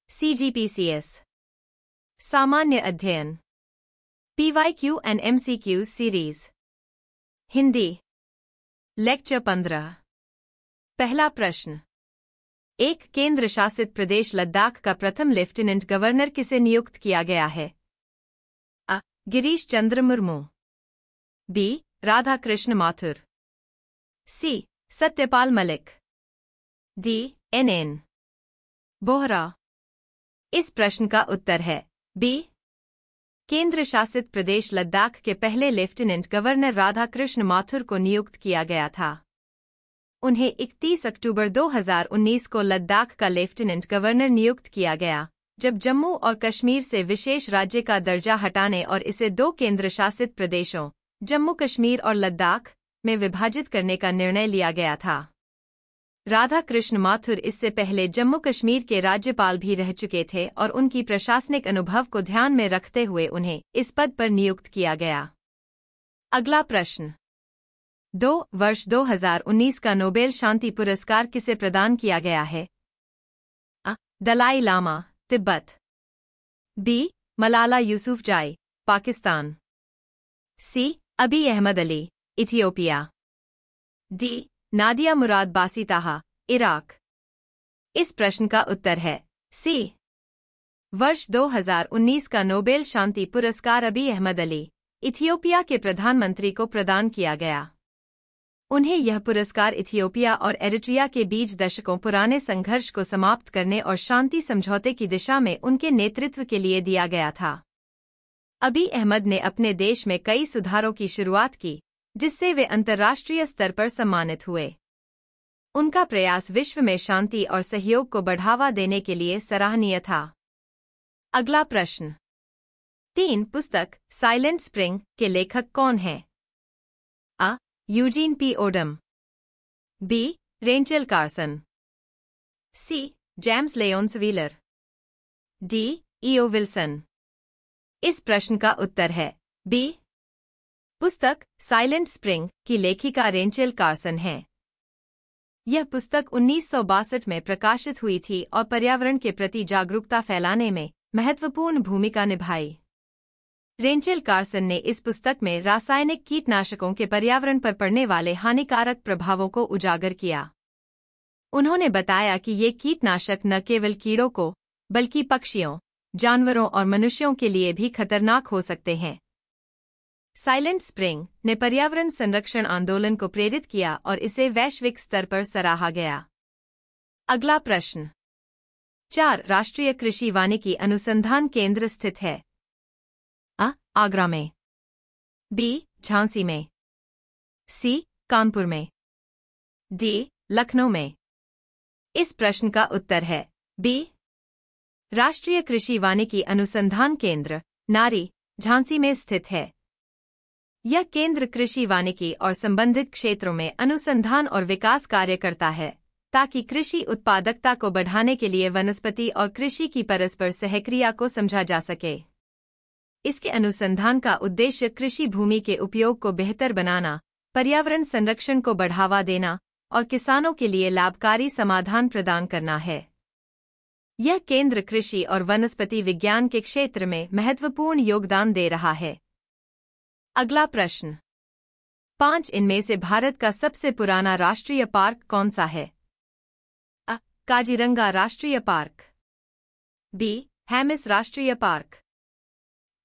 CGPCS सामान्य अध्ययन PYQ and MCQ series Hindi lecture 15 पहला प्रश्न एक केंद्र शासित प्रदेश लद्दाख का प्रथम लेफ्टिनेंट गवर्नर किसे नियुक्त किया गया है? अ. गिरीश चंद्र मुर्मू, बी. राधाकृष्ण माथुर, सी. सत्यपाल मलिक, डी. NN बोहरा। इस प्रश्न का उत्तर है बी. केंद्र शासित प्रदेश लद्दाख के पहले लेफ्टिनेंट गवर्नर राधाकृष्ण माथुर को नियुक्त किया गया था। उन्हें 31 अक्टूबर 2019 को लद्दाख का लेफ्टिनेंट गवर्नर नियुक्त किया गया, जब जम्मू और कश्मीर से विशेष राज्य का दर्जा हटाने और इसे दो केंद्र शासित प्रदेशों जम्मू कश्मीर और लद्दाख में विभाजित करने का निर्णय लिया गया था। राधाकृष्ण माथुर इससे पहले जम्मू कश्मीर के राज्यपाल भी रह चुके थे और उनकी प्रशासनिक अनुभव को ध्यान में रखते हुए उन्हें इस पद पर नियुक्त किया गया। अगला प्रश्न 2. वर्ष 2019 का नोबेल शांति पुरस्कार किसे प्रदान किया गया है? अ. दलाई लामा, तिब्बत, बी. मलाला यूसुफजाई, पाकिस्तान, सी. अबी अहमद अली, इथियोपिया, डी. नादिया मुराद बासिताहा, इराक। इस प्रश्न का उत्तर है सी. वर्ष 2019 का नोबेल शांति पुरस्कार अबी अहमद अली, इथियोपिया के प्रधानमंत्री को प्रदान किया गया। उन्हें यह पुरस्कार इथियोपिया और एरिट्रिया के बीच दशकों पुराने संघर्ष को समाप्त करने और शांति समझौते की दिशा में उनके नेतृत्व के लिए दिया गया था। अबी अहमद ने अपने देश में कई सुधारों की शुरुआत की, जिससे वे अंतर्राष्ट्रीय स्तर पर सम्मानित हुए। उनका प्रयास विश्व में शांति और सहयोग को बढ़ावा देने के लिए सराहनीय था। अगला प्रश्न 3. पुस्तक साइलेंट स्प्रिंग के लेखक कौन हैं? अ. Eugene P Odum, B. Rachel Carson, C. James Lyons Wheeler, D. E O Wilson. इस प्रश्न का उत्तर है बी. पुस्तक साइलेंट स्प्रिंग की लेखिका रेंचल कार्सन है। यह पुस्तक 1962 में प्रकाशित हुई थी और पर्यावरण के प्रति जागरूकता फैलाने में महत्वपूर्ण भूमिका निभाई। रेंचल कार्सन ने इस पुस्तक में रासायनिक कीटनाशकों के पर्यावरण पर पड़ने वाले हानिकारक प्रभावों को उजागर किया। उन्होंने बताया कि ये कीटनाशक न केवल कीड़ों को, बल्कि पक्षियों, जानवरों और मनुष्यों के लिए भी खतरनाक हो सकते हैं। साइलेंट स्प्रिंग ने पर्यावरण संरक्षण आंदोलन को प्रेरित किया और इसे वैश्विक स्तर पर सराहा गया। अगला प्रश्न 4. राष्ट्रीय कृषि वानिकी अनुसंधान केंद्र स्थित है? अ. आगरा में, बी. झांसी में, सी. कानपुर में, डी. लखनऊ में। इस प्रश्न का उत्तर है बी. राष्ट्रीय कृषि वानिकी अनुसंधान केंद्र नारी, झांसी में स्थित है। यह केंद्र कृषि वानिकी और संबंधित क्षेत्रों में अनुसंधान और विकास कार्य करता है, ताकि कृषि उत्पादकता को बढ़ाने के लिए वनस्पति और कृषि की परस्पर सहक्रिया को समझा जा सके। इसके अनुसंधान का उद्देश्य कृषि भूमि के उपयोग को बेहतर बनाना, पर्यावरण संरक्षण को बढ़ावा देना और किसानों के लिए लाभकारी समाधान प्रदान करना है। यह केंद्र कृषि और वनस्पति विज्ञान के क्षेत्र में महत्वपूर्ण योगदान दे रहा है। अगला प्रश्न 5. इनमें से भारत का सबसे पुराना राष्ट्रीय पार्क कौन सा है? अ. काजीरंगा राष्ट्रीय पार्क, बी. हैमिस राष्ट्रीय पार्क,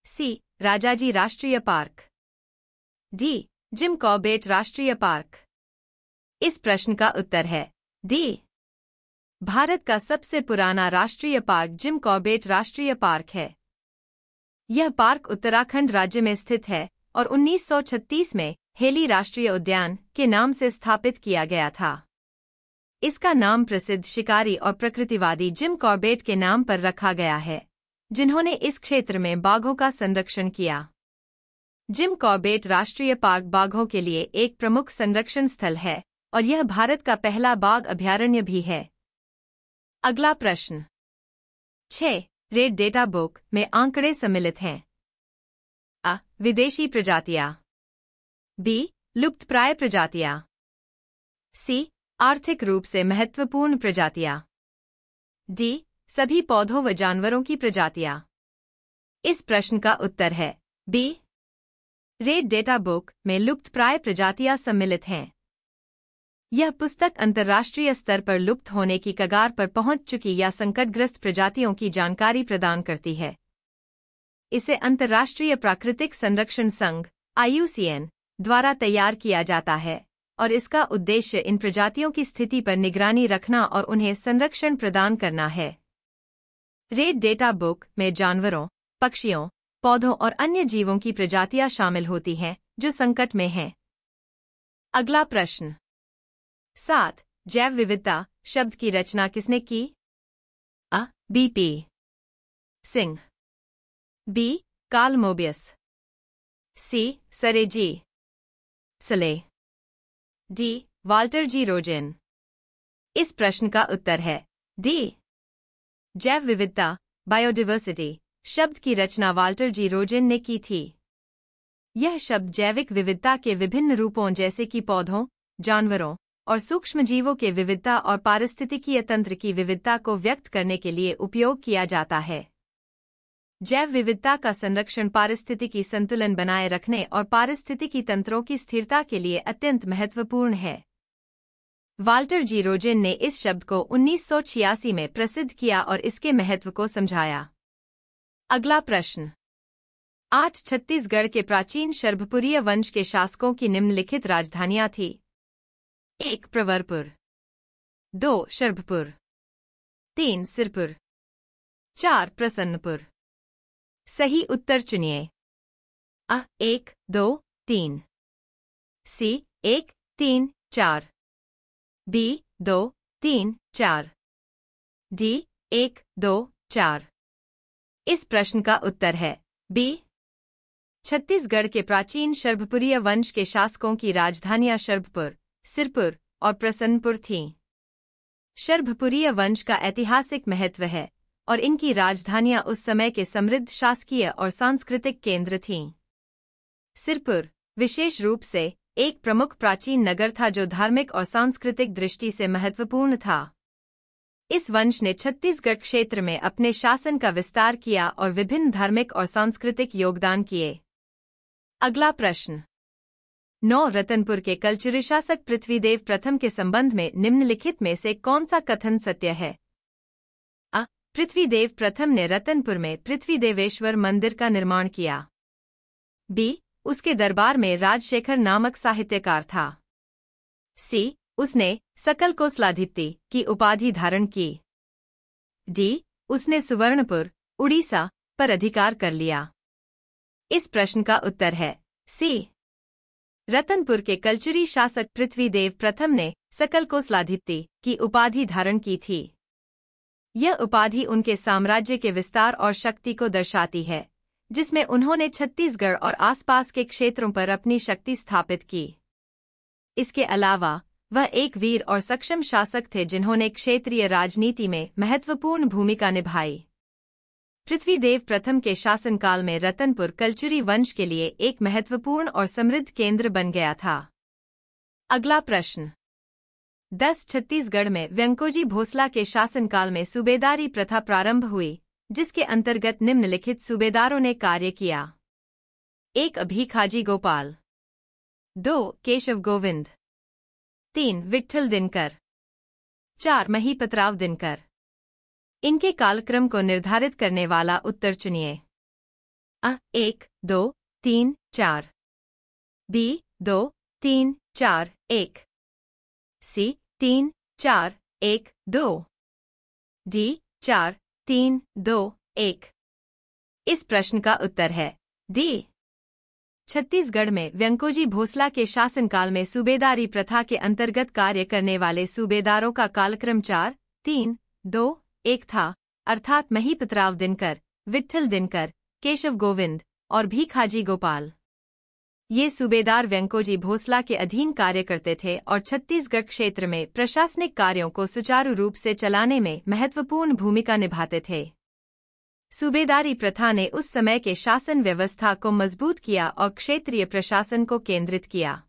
सी. राजाजी राष्ट्रीय पार्क, डी. जिम कॉर्बेट राष्ट्रीय पार्क। इस प्रश्न का उत्तर है डी. भारत का सबसे पुराना राष्ट्रीय पार्क जिम कॉर्बेट राष्ट्रीय पार्क है। यह पार्क उत्तराखंड राज्य में स्थित है और 1936 में हेली राष्ट्रीय उद्यान के नाम से स्थापित किया गया था। इसका नाम प्रसिद्ध शिकारी और प्रकृतिवादी जिम कॉर्बेट के नाम पर रखा गया है, जिन्होंने इस क्षेत्र में बाघों का संरक्षण किया। जिम कॉर्बेट राष्ट्रीय पार्क बाघों के लिए एक प्रमुख संरक्षण स्थल है और यह भारत का पहला बाघ अभयारण्य भी है। अगला प्रश्न 6. रेड डेटा बुक में आंकड़े सम्मिलित हैं? अ. विदेशी प्रजातियां, बी. लुप्तप्राय प्रजातियां, सी. आर्थिक रूप से महत्वपूर्ण प्रजातियां, डी. सभी पौधों व जानवरों की प्रजातियां। इस प्रश्न का उत्तर है बी। रेड डेटा बुक में लुप्तप्राय प्रजातियां सम्मिलित हैं। यह पुस्तक अंतर्राष्ट्रीय स्तर पर लुप्त होने की कगार पर पहुंच चुकी या संकटग्रस्त प्रजातियों की जानकारी प्रदान करती है। इसे अंतर्राष्ट्रीय प्राकृतिक संरक्षण संघ (IUCN) द्वारा तैयार किया जाता है और इसका उद्देश्य इन प्रजातियों की स्थिति पर निगरानी रखना और उन्हें संरक्षण प्रदान करना है। रेड डेटा बुक में जानवरों, पक्षियों, पौधों और अन्य जीवों की प्रजातियां शामिल होती हैं जो संकट में हैं। अगला प्रश्न 7। जैव विविधता शब्द की रचना किसने की? अ. B.P. Singh, B. Karl Mobius, C. सरे जी. सले, डी. वाल्टर जी रोजेन। इस प्रश्न का उत्तर है डी। जैव विविधता बायोडिवर्सिटी शब्द की रचना वाल्टर जी रोजेन ने की थी। यह शब्द जैविक विविधता के विभिन्न रूपों जैसे कि पौधों, जानवरों और सूक्ष्मजीवों के विविधता और पारिस्थितिकीय तंत्र की विविधता को व्यक्त करने के लिए उपयोग किया जाता है। जैव विविधता का संरक्षण पारिस्थितिकी संतुलन बनाए रखने और पारिस्थितिकी तंत्रों की स्थिरता के लिए अत्यंत महत्वपूर्ण है। वाल्टर जी रोजेन ने इस शब्द को 1986 में प्रसिद्ध किया और इसके महत्व को समझाया। अगला प्रश्न 8। छत्तीसगढ़ के प्राचीन शर्भपुरीय वंश के शासकों की निम्नलिखित राजधानियां थी। 1. प्रवरपुर, 2. शर्भपुर, 3. सिरपुर, 4. प्रसन्नपुर। सही उत्तर चुनिए। अ. 1, 2, 3, सी. 1, 3, 4, बी. 2, 3, 4, डी. 1, 2, 4। इस प्रश्न का उत्तर है बी। छत्तीसगढ़ के प्राचीन शर्भपुरीय वंश के शासकों की राजधानियां शर्भपुर, सिरपुर और प्रसन्नपुर थीं। शर्भपुरीय वंश का ऐतिहासिक महत्व है और इनकी राजधानियां उस समय के समृद्ध शासकीय और सांस्कृतिक केंद्र थीं। सिरपुर विशेष रूप से एक प्रमुख प्राचीन नगर था जो धार्मिक और सांस्कृतिक दृष्टि से महत्वपूर्ण था। इस वंश ने छत्तीसगढ़ क्षेत्र में अपने शासन का विस्तार किया और विभिन्न धार्मिक और सांस्कृतिक योगदान किए। अगला प्रश्न 9। रतनपुर के कलचुरी शासक पृथ्वीदेव प्रथम के संबंध में निम्नलिखित में से कौन सा कथन सत्य है? अ. पृथ्वीदेव प्रथम ने रतनपुर में पृथ्वीदेवेश्वर मंदिर का निर्माण किया। बी. उसके दरबार में राजशेखर नामक साहित्यकार था। सी. उसने सकल कोसलाधिपति की उपाधि धारण की। डी. उसने सुवर्णपुर, उड़ीसा पर अधिकार कर लिया। इस प्रश्न का उत्तर है सी। रतनपुर के कलचुरी शासक पृथ्वीदेव प्रथम ने सकल कोसलाधिपति की उपाधि धारण की थी। यह उपाधि उनके साम्राज्य के विस्तार और शक्ति को दर्शाती है, जिसमें उन्होंने छत्तीसगढ़ और आसपास के क्षेत्रों पर अपनी शक्ति स्थापित की। इसके अलावा वह एक वीर और सक्षम शासक थे जिन्होंने क्षेत्रीय राजनीति में महत्वपूर्ण भूमिका निभाई। पृथ्वीदेव प्रथम के शासनकाल में रतनपुर कलचुरी वंश के लिए एक महत्वपूर्ण और समृद्ध केंद्र बन गया था। अगला प्रश्न 10। छत्तीसगढ़ में व्यंकोजी भोसला के शासनकाल में सूबेदारी प्रथा प्रारंभ हुई, जिसके अंतर्गत निम्नलिखित सूबेदारों ने कार्य किया। 1. अभीखाजी गोपाल, 2. केशव गोविंद, 3. विट्ठल दिनकर, 4. महीपतराव दिनकर। इनके कालक्रम को निर्धारित करने वाला उत्तर चुनिए। अ. 1, 2, 3, 4, बी. 2, 3, 4, 1, सी. 3, 4, 1, 2, डी. 4, 3, 2, 1। इस प्रश्न का उत्तर है डी। छत्तीसगढ़ में व्यंकोजी भोसला के शासनकाल में सूबेदारी प्रथा के अंतर्गत कार्य करने वाले सूबेदारों का कालक्रम 4, 3, 2, 1 था, अर्थात महीपतराव दिनकर, विट्ठल दिनकर, केशव गोविंद और भीखाजी गोपाल। ये सूबेदार व्यंकोजी भोसला के अधीन कार्य करते थे और छत्तीसगढ़ क्षेत्र में प्रशासनिक कार्यों को सुचारू रूप से चलाने में महत्वपूर्ण भूमिका निभाते थे। सूबेदारी प्रथा ने उस समय के शासन व्यवस्था को मजबूत किया और क्षेत्रीय प्रशासन को केंद्रित किया।